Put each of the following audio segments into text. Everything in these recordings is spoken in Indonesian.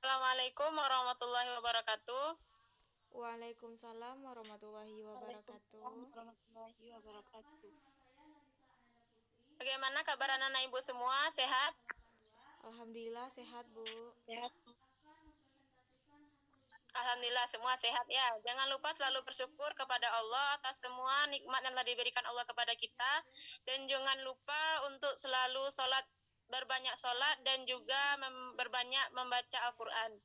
Assalamualaikum warahmatullahi wabarakatuh. Waalaikumsalam warahmatullahi wabarakatuh. Bagaimana kabar anak-anak ibu semua? Sehat? Alhamdulillah sehat, Bu. Alhamdulillah semua sehat ya. Jangan lupa selalu bersyukur kepada Allah atas semua nikmat yang telah diberikan Allah kepada kita. Dan jangan lupa untuk selalu berbanyak sholat dan juga berbanyak membaca Al-Quran.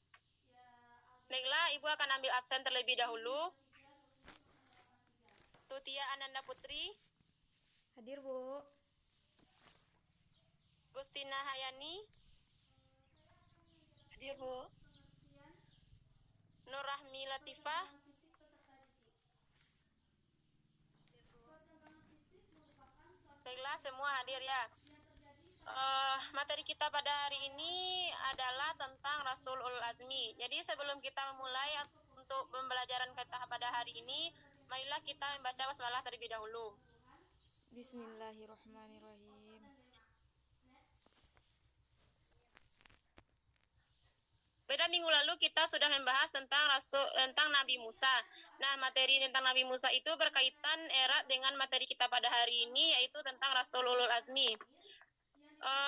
Baiklah, ibu akan ambil absen terlebih dahulu. Tutia Ananda Putri, Hadir, Bu. Gustina Hayani, hadir Bu. Nur Rahmi Latifah, baiklah semua hadir ya. Materi kita pada hari ini adalah tentang Rasul Ulul Azmi. Jadi sebelum kita memulai untuk pembelajaran kita pada hari ini, marilah kita membaca basmalah terlebih dahulu. Bismillahirrahmanirrahim. Pada minggu lalu kita sudah membahas tentang Nabi Musa. Nah, materi tentang Nabi Musa itu berkaitan erat dengan materi kita pada hari ini, yaitu tentang Rasul Ulul Azmi.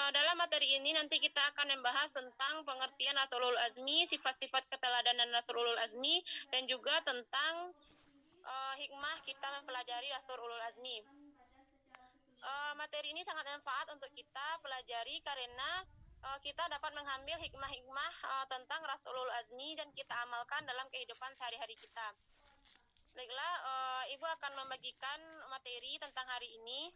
Dalam materi ini nanti kita akan membahas tentang pengertian Rasulul Azmi, sifat-sifat keteladanan Rasulul Azmi, dan juga tentang hikmah kita mempelajari Rasulul Azmi. Materi ini sangat bermanfaat untuk kita pelajari karena kita dapat mengambil hikmah-hikmah tentang Rasulul Azmi dan kita amalkan dalam kehidupan sehari-hari kita. Baiklah, Ibu akan membagikan materi tentang hari ini.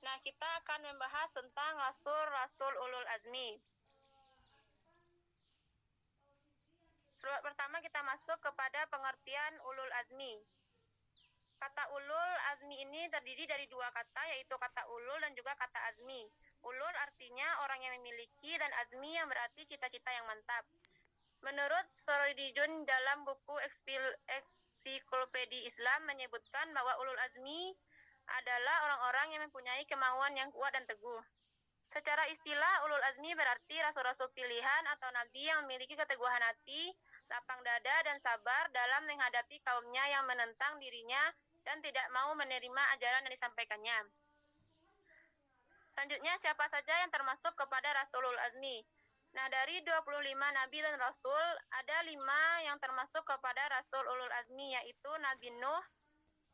Nah, kita akan membahas tentang Rasul Ulul Azmi. Pertama kita masuk kepada pengertian Ulul Azmi. Kata Ulul Azmi ini terdiri dari dua kata, yaitu kata ulul dan juga kata azmi. Ulul artinya orang yang memiliki dan azmi yang berarti cita-cita yang mantap. Menurut Sorididun dalam buku Ensiklopedia Islam menyebutkan bahwa ulul azmi adalah orang-orang yang mempunyai kemauan yang kuat dan teguh. Secara istilah, ulul azmi berarti rasul-rasul pilihan atau nabi yang memiliki keteguhan hati, lapang dada, dan sabar dalam menghadapi kaumnya yang menentang dirinya dan tidak mau menerima ajaran yang disampaikannya. Selanjutnya, siapa saja yang termasuk kepada Rasulul Azmi? Nah, dari 25 nabi dan rasul, ada 5 yang termasuk kepada Rasul Ulul Azmi, yaitu Nabi Nuh,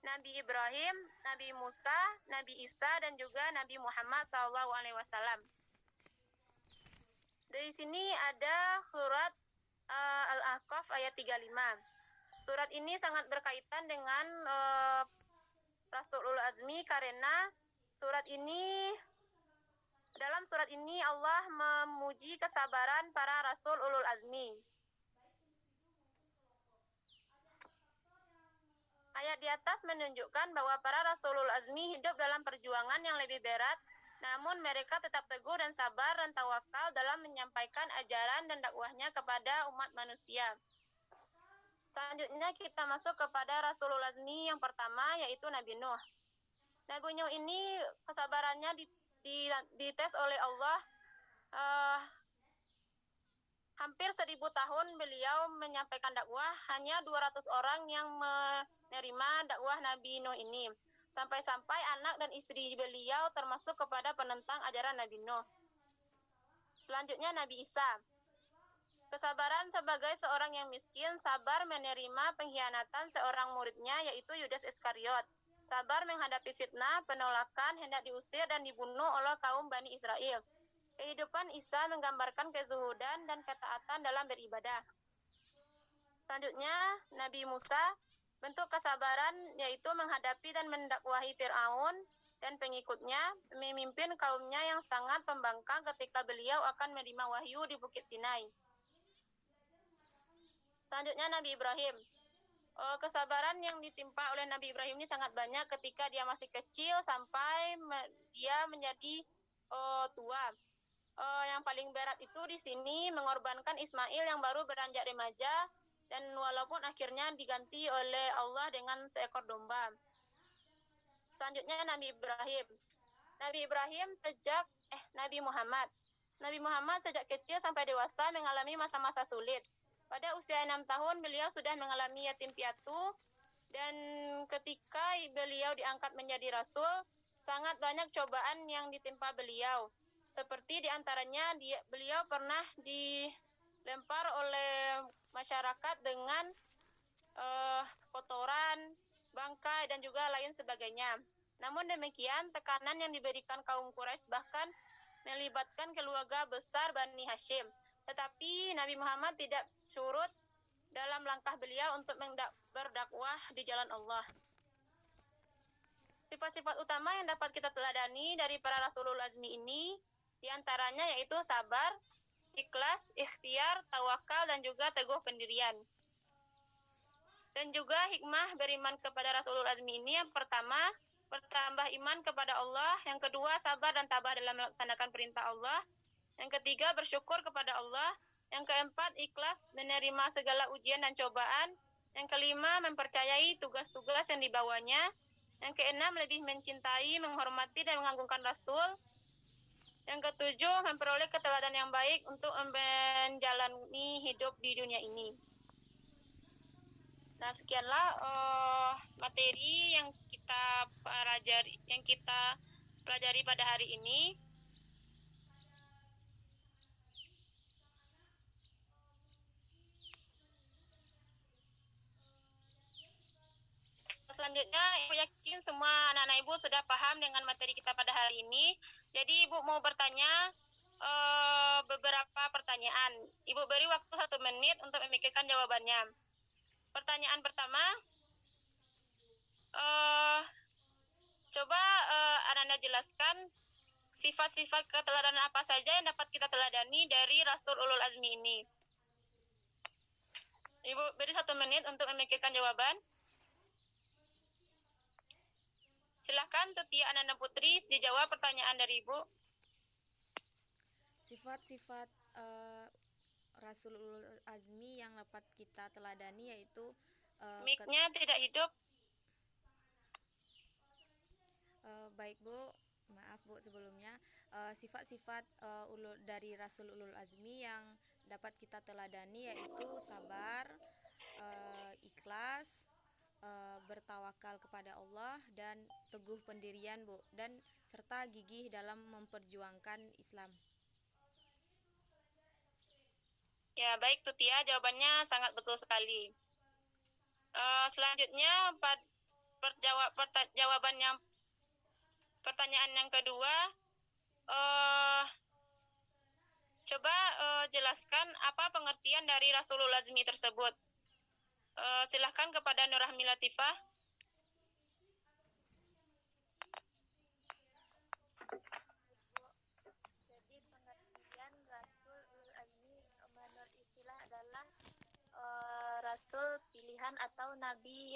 Nabi Ibrahim, Nabi Musa, Nabi Isa, dan juga Nabi Muhammad SAW. Dari sini ada surat Al-Ahqaf ayat 35. Surat ini sangat berkaitan dengan Rasul Ulul Azmi karena dalam surat ini Allah memuji kesabaran para Rasul Ulul Azmi. Ayat di atas menunjukkan bahwa para Rasulul Azmi hidup dalam perjuangan yang lebih berat, namun mereka tetap teguh dan sabar dan tawakal dalam menyampaikan ajaran dan dakwahnya kepada umat manusia. Selanjutnya kita masuk kepada Rasulul Azmi yang pertama, yaitu Nabi Nuh. Nabi Nuh ini kesabarannya dites oleh Allah. Hampir 1000 tahun beliau menyampaikan dakwah, hanya 200 orang yang menerima dakwah Nabi Nuh ini. Sampai-sampai anak dan istri beliau termasuk kepada penentang ajaran Nabi Nuh. Selanjutnya Nabi Isa. Kesabaran sebagai seorang yang miskin, sabar menerima pengkhianatan seorang muridnya, yaitu Yudas Iskariot. Sabar menghadapi fitnah, penolakan, hendak diusir dan dibunuh oleh kaum Bani Israel. Kehidupan Isa menggambarkan kezuhudan dan ketaatan dalam beribadah. Selanjutnya, Nabi Musa, bentuk kesabaran yaitu menghadapi dan mendakwahi Fir'aun dan pengikutnya, memimpin kaumnya yang sangat pembangkang ketika beliau akan menerima wahyu di Bukit Sinai. Selanjutnya Nabi Ibrahim. Kesabaran yang ditimpa oleh Nabi Ibrahim ini sangat banyak ketika dia masih kecil sampai dia menjadi tua. Yang paling berat itu di sini mengorbankan Ismail yang baru beranjak remaja, dan walaupun akhirnya diganti oleh Allah dengan seekor domba. Selanjutnya Nabi Ibrahim. Nabi Muhammad. Nabi Muhammad sejak kecil sampai dewasa mengalami masa-masa sulit. Pada usia 6 tahun beliau sudah mengalami yatim piatu, dan ketika beliau diangkat menjadi rasul, sangat banyak cobaan yang ditimpa beliau. Seperti diantaranya beliau pernah dilempar oleh masyarakat dengan kotoran, bangkai, dan juga lain sebagainya. Namun demikian, tekanan yang diberikan kaum Quraisy bahkan melibatkan keluarga besar Bani Hashim. Tetapi Nabi Muhammad tidak surut dalam langkah beliau untuk berdakwah di jalan Allah. Sifat-sifat utama yang dapat kita teladani dari para Rasulul Azmi ini diantaranya yaitu sabar, ikhlas, ikhtiar, tawakal, dan juga teguh pendirian. Dan juga hikmah beriman kepada Rasulul Azmi ini, yang pertama, bertambah iman kepada Allah. Yang kedua, sabar dan tabah dalam melaksanakan perintah Allah. Yang ketiga, bersyukur kepada Allah. Yang keempat, ikhlas menerima segala ujian dan cobaan. Yang kelima, mempercayai tugas-tugas yang dibawanya. Yang keenam, lebih mencintai, menghormati, dan mengagungkan Rasul. Yang ketujuh, memperoleh keteladanan yang baik untuk menjalani hidup di dunia ini. Nah, sekianlah materi yang kita pelajari pada hari ini. Selanjutnya, Ibu yakin semua anak-anak Ibu sudah paham dengan materi kita pada hari ini. Jadi Ibu mau bertanya beberapa pertanyaan. Ibu beri waktu 1 menit untuk memikirkan jawabannya. Pertanyaan pertama, coba anak-anak jelaskan sifat-sifat keteladanan apa saja yang dapat kita teladani dari Rasul Ulul Azmi ini. Ibu beri 1 menit untuk memikirkan jawaban. Silahkan Tutia Ananda Putri dijawab pertanyaan dari Ibu. Sifat-sifat Rasulul Azmi yang dapat kita teladani yaitu Mic-nya tidak hidup. Baik Bu, maaf Bu sebelumnya. Sifat-sifat dari Rasul Ulul Azmi yang dapat kita teladani yaitu sabar, ikhlas, bertawakal kepada Allah, dan teguh pendirian Bu, dan serta gigih dalam memperjuangkan Islam. Ya, baik Tutia, jawabannya sangat betul sekali. Selanjutnya pertanyaan yang kedua, coba jelaskan apa pengertian dari Rasulul Azmi tersebut. Silahkan kepada Nurrahmi Latifah. Jadi pengertian Rasul Ulul Azmi menurut istilah adalah Rasul pilihan atau Nabi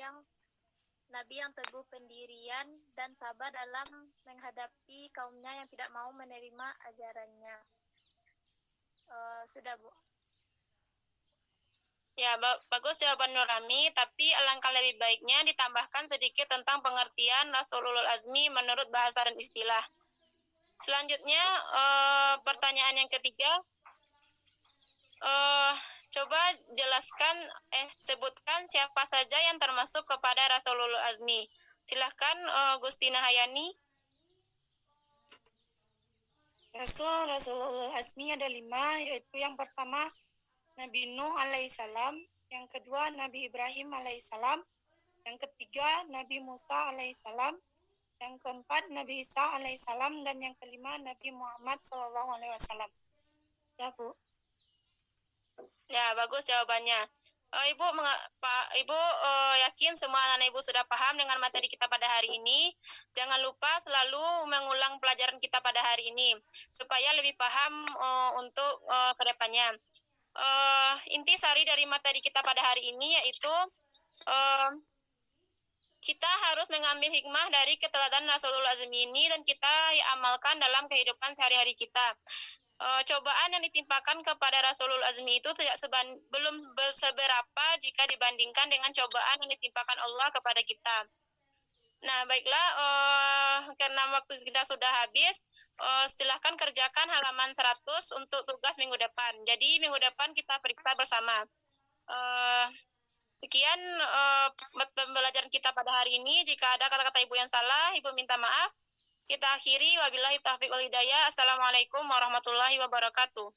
yang teguh pendirian dan sabar dalam menghadapi kaumnya yang tidak mau menerima ajarannya. Sudah Bu. Ya, bagus jawaban Nurrahmi, tapi alangkah lebih baiknya ditambahkan sedikit tentang pengertian Rasulul Azmi menurut bahasa dan istilah. Selanjutnya, pertanyaan yang ketiga, coba sebutkan siapa saja yang termasuk kepada Rasulul Azmi. Silahkan Gustina Hayani. Rasulul Azmi ada 5, yaitu yang pertama Nabi Nuh alaihissalam, yang kedua Nabi Ibrahim alaihissalam, yang ketiga Nabi Musa alaihissalam, yang keempat Nabi Isa alaihissalam, dan yang kelima Nabi Muhammad SAW. Ya Bu. Ya, bagus jawabannya. Ibu yakin semua anak Ibu sudah paham dengan materi kita pada hari ini. Jangan lupa selalu mengulang pelajaran kita pada hari ini supaya lebih paham untuk kedepannya. intisari dari materi kita pada hari ini yaitu kita harus mengambil hikmah dari keteladanan Rasulul Azmi ini dan kita amalkan dalam kehidupan sehari-hari kita. Cobaan yang ditimpakan kepada Rasulul Azmi itu belum seberapa jika dibandingkan dengan cobaan yang ditimpakan Allah kepada kita. Nah, baiklah, karena waktu kita sudah habis, silahkan kerjakan halaman 100 untuk tugas minggu depan. Jadi minggu depan kita periksa bersama. Sekian pembelajaran kita pada hari ini. Jika ada kata-kata Ibu yang salah, Ibu minta maaf. Kita akhiri. Wabillahi taufiq wal hidayah. Assalamualaikum warahmatullahi wabarakatuh.